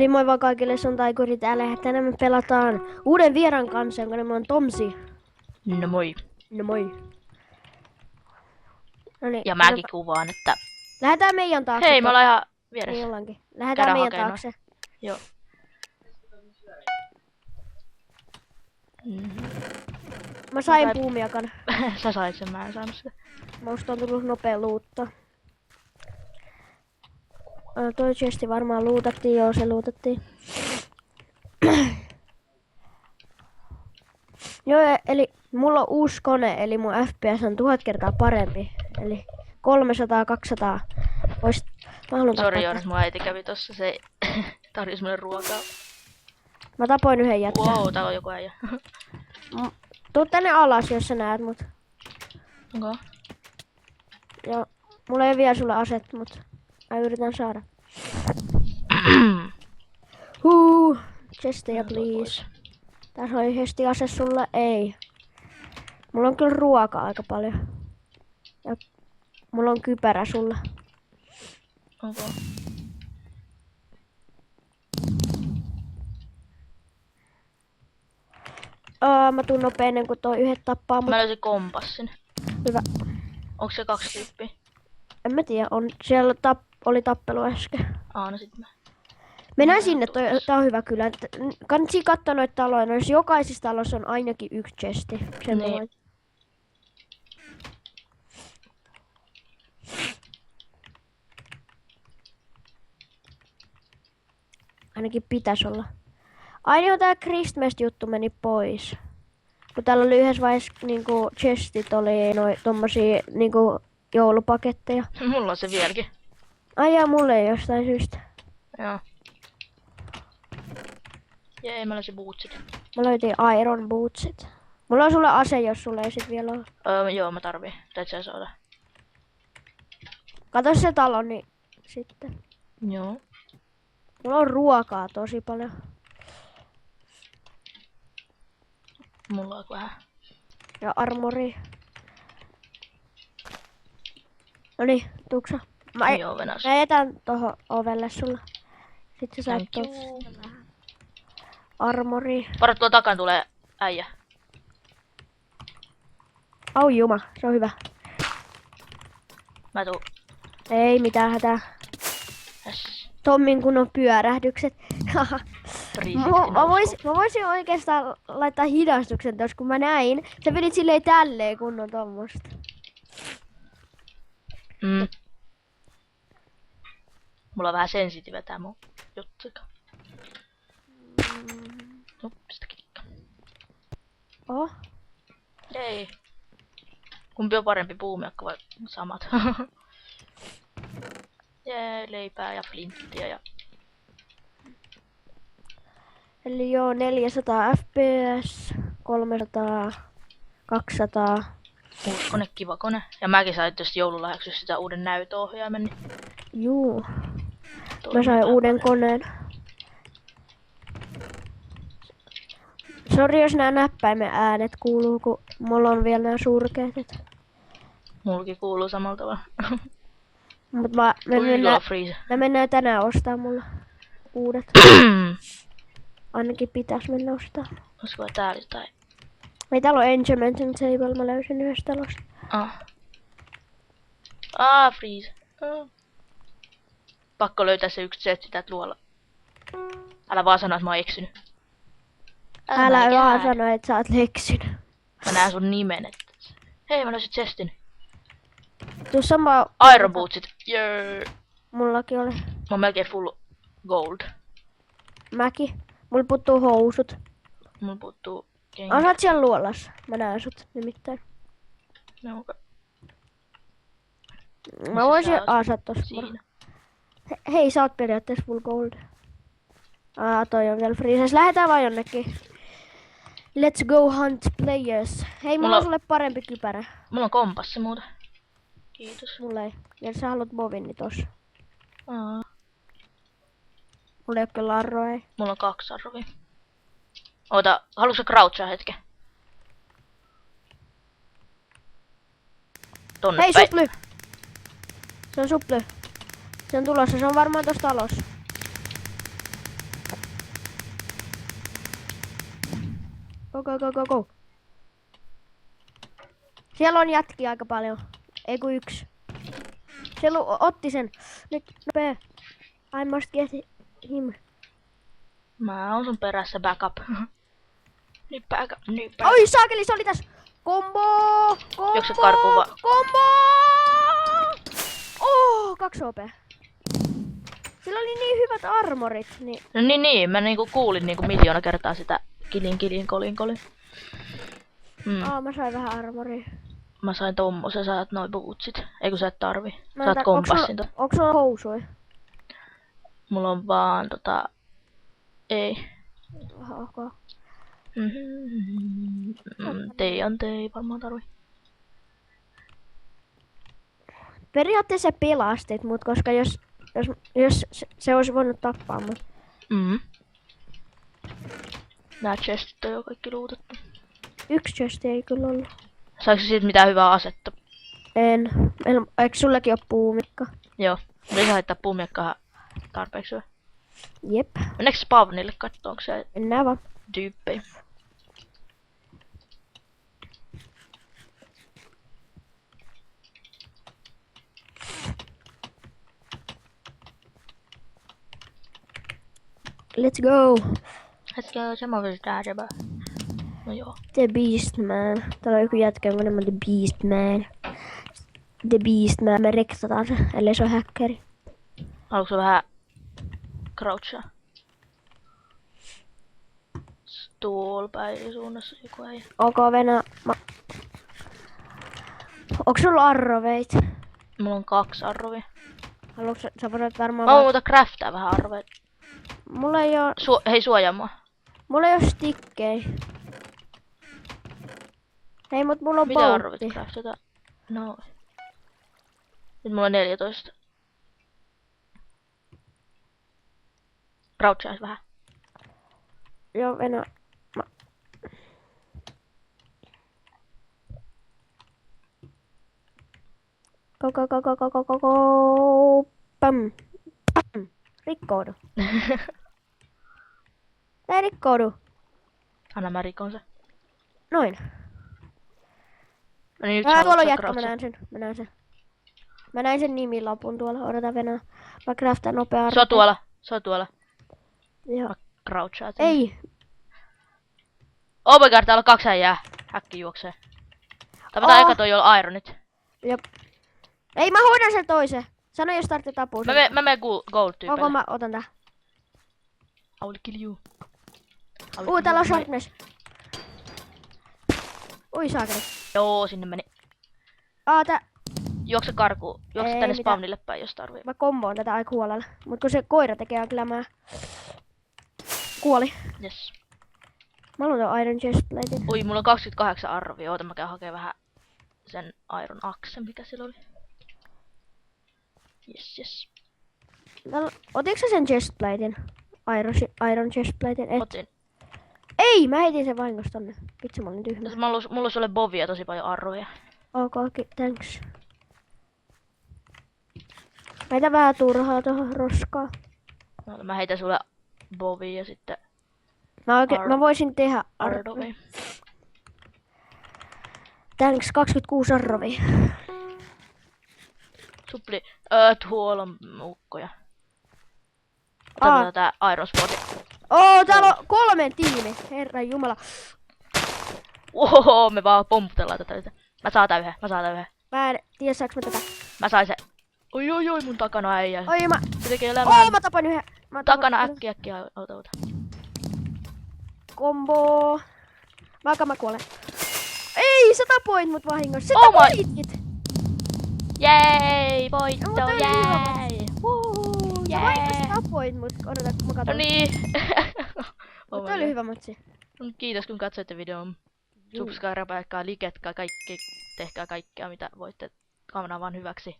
Eli moi vaan kaikille, se on Taikuri täällä ja tänään me pelataan uuden vieran kanssa, jonka nimi on Tomsi. No moi. No moi. Noniin, Ja mäkin kuvaan, että lähdetään meidän taakse. hei, me ollaan ihan Niin vieressä. ollaankin. Lähdetään Käydään meidän hakemaan. taakse. Joo. Mä sain Sait- puumiakan. Sä sait sen, mä en saanut sitä. Musta on tullut nopea luutto. Toi chesti varmaan luutattiin, joo se luutattiin. Joo, eli mulla on uusi kone, eli mun FPS on 1000 kertaa parempi. Eli 300, 200. Mä haluan Sori tappaa Joonas, mun äiti kävi tossa, se tarjosi mulle ruokaa. Mä tapoin yhden jätkän. Wow, täällä on joku äijä. Tuu tänne alas, jos sä näet mut. Onko? Ja mulla ei vielä sulle aset, mut mä yritän saada. Chestejä please. Tässä on yhdesti ase sulle, ei. Mulla on kyllä ruokaa aika paljon. Ja mulla on kypärä sulle. Onko? Mä tuun nopea ennen kuin toi yhdet tappaa mut. Mä löysin kompassin. Hyvä. Onko se 2 tyyppiä? En mä tiedä, siellä oli tappelu äsken. No sit mä. Mennään sinne, tää on hyvä kyllä. Kannattaa katsoa noita taloja, noissa jokaisessa talossa on ainakin yksi chesti. Sen Niin. voi. Ainakin pitäisi olla. Ainoa tää Christmas juttu meni pois. Kun täällä oli yhdessä vaiheessa niinku chestit oli tommosia niinku joulupaketteja. Mulla on se vieläkin. Ai jaa, mulle ei jostain syystä. Joo. Jee, mä löysin bootsit. Mä löytin Iron Bootsit. Mulla on sulle ase, jos sulle ei sit vielä ole. Joo, mä tarviin. Täyt sä saada. Kato se talo, niin sitten. Joo. Mulla on ruokaa tosi paljon. Mulla on vähän. Ja armori. Noniin, tuuksa? Joo, venäs. Mä jätän tohon ovelle sulle. Sitten sä saat Thank you. armori. Varo, tuolla takana tulee äijä. Au juma, se on hyvä. Mä tuun. Ei mitään hätää. Yes. Tommin kun on pyörähdykset. Riisitti Mä voisin oikeastaan laittaa hidastuksen tos, kun mä näin. Sä vedit silleen tälleen kun on tommosta. Mulla on vähän sensitive tää mun juttu. Pistä klikka. Oh. Ei. Kumpi on parempi, puumiakka vai samat? Jee, leipää ja flinttiä ja... Eli joo, 400 fps, 300, 200. Uusi kone, kiva kone. Ja mäkin sain tosta joululahjaksi sitä uuden näytöohjaimen. Niin Juu. Mä sain uuden koneen. Sori jos nää näppäimen äänet kuuluu, kun mulla on vielä nää surkeet. Mulki kuuluu samalla tavalla. Mut Freeze. me mennään tänään ostaa mulla uudet. Ainakin pitäis mennä ostaa. Olisiko täällä tai... Ei täällä on Enchanting Table, mä löysin yhdestä talosta. Freeze. Pakko löytää se yksi setti täältä luolla. Älä vaan sano, että mä oon eksynyt. Älä vaan sano, että sä oot leksynyt. Mä näen sun nimen, että... Hei, mä löysin chestin. Tuossa on Iron bootsit. Jee. Mullakin oli. Mä oon melkein full gold. Mäkin. Mulla puuttuu housut. Mulla puuttuu kengät. Sä oot siellä luolassa. Mä näen sut nimittäin. No, Mä voisin... sä oot? Sä oot tossa. siinä. Hei, sä oot periaatteessa full gold. Toi on vielä freezes. Lähetään vaan jonnekin. Let's go hunt players. Hei, mulla on sulle parempi kypärä. Mulla on kompassi muuta. Kiitos. Mulla ei. Ja sä haluat bovin, niin tossa. Aa. Mulla ei oo kyllä arroa, ei. Mulla on 2 arvia. Oota, haluatko sä crouchaa hetken? Tonne Hei, päin. suply! Se on suply. Se on tulossa, se on varmaan tossa talossa. Go. Siellä on jätkiä aika paljon. Ei kun yksi. Se otti sen. Nyt nopea. I must get him. Mä oon sun perässä backup. Nyt backup. Oi saakeli, se oli tässä. Combo! Juokse karkuun vaan. Combo! Oh, 2 OP. Sillä oli niin hyvät armorit. Niin. No niin, mä niinku kuulin niinku miljoona kertaa sitä kilin, kolin. Mä sain vähän armoria. Mä sain tommosen, saat noi bootsit. Eikö sä et tarvi? Saat kompassin. Onks sulla housui? Mulla on vaan ei. Okay. Tei varmaan tarvi. Periaatteessa sä pelastit mut, koska jos se olisi voinut tappaa mut. Nää chestit on jo kaikki luutettu. Yksi chest ei kyllä ollut. Saiko siitä mitään hyvää asetta? En. Eikö sullekin oo puumikka? Joo. Mutta ei saa haittaa puumiekkaa tarpeeksi hyvä. Jep. Mennäänkö spawnille kattoo, onko se Mennään vaan. tyyppejä? Let's go. Let's go, semmoista jäbä. No joo. The Beast Man. Täällä on joku jätkä, jonka nimi on The Beast Man. The Beast Man. Me rektataan se, ellei se on häkkäri. Haluatko vähän crouchaa? Tuolla päin suunnassa joku ei. Ok, Venä. Onks sulla arroveit? Mulla on 2 arrovia. Haluatko sä voit varmaan... Mä voin craftaa vähän arvoja. Mulla ei oo... Hei, suojaa mua. Mulla ei oo stikkei. Hei, mut mulla on Mitä boltti. arvot craftataan? No. Nyt mulla on 14. Crouchais vähän. Joo, Venä. Go. Pam. Rikkoudu. Ei rikkoudu. Anna mä rikon se. Noin. No niin, nyt Tuolla on sä jätkä, mä crouchaa. näen sen. Mä näin sen nimilapun tuolla, odota Venä. Mä craftaan nopeaa. Se on tuolla. Joo. Mä crouchaan. Ei. Oh my god, täällä on 2 äijää. Häkki juoksee. Tapetaan eka toi jolla ironit. Jop. Ei, mä hoidan sen toisen. Sano jos tarvitsee tapua. Mä menen gold tyypille. Onko mä otan tää? I will kill you. Täällä on sharpness. Ui saakeli. Joo, sinne meni. Tää. Juokse karkuun. Juokse Ei tänne mitään. spawnille päin, jos tarvii. Mä komboon tätä aika huolella. Mut kun se koira tekee kyllä mä... Kuoli. Yes. Mä haluan ton Iron Chestplatein. Ui, mulla on 28 arvia. Oota, mä käyn hakee vähän sen Iron Axe, mikä sillä oli. Yes. Otitko sä sen chestplatein? Iron Chestplatein? Et. Otin. Ei, mä heitin sen vahingossa tonne. Vitsi, mä olin tyhmä. Mulla olisi ole bovia tosi paljon arroja. Ok, thanks. Mä heitän vähän turhaa tohon roskaa. No, mä heitän sulle bovia ja sitten Mä voisin tehdä arrovi. Thanks, 26 arrovi. Supli. Tuolla on muukkoja. Otetaan tää Iron Spot. Täällä on 3 tiimi. Herran jumala. Ohoho, me vaan pomputellaan tätä nyt. Mä saan yhden. Mä en tiedä saaks mä tätä. Mä sain se. Oi, mun takana äijä. Se tekee elämää. Mä tapan yhden. Takana äkkiä. Ota. Combo. Mä kuolen. Ei, sä tapoit mut vahingossa. Sä tapoitit. Jei, voitto, jei. Sä vahingossa tapoit mut. Odota, kun mä katon. No niin. Mutta oli hyvä matsi. Kiitos kun katsoitte videon. Subscribe, liketkaa kaikki. Tehkää kaikkea mitä voitte kanavan hyväksi.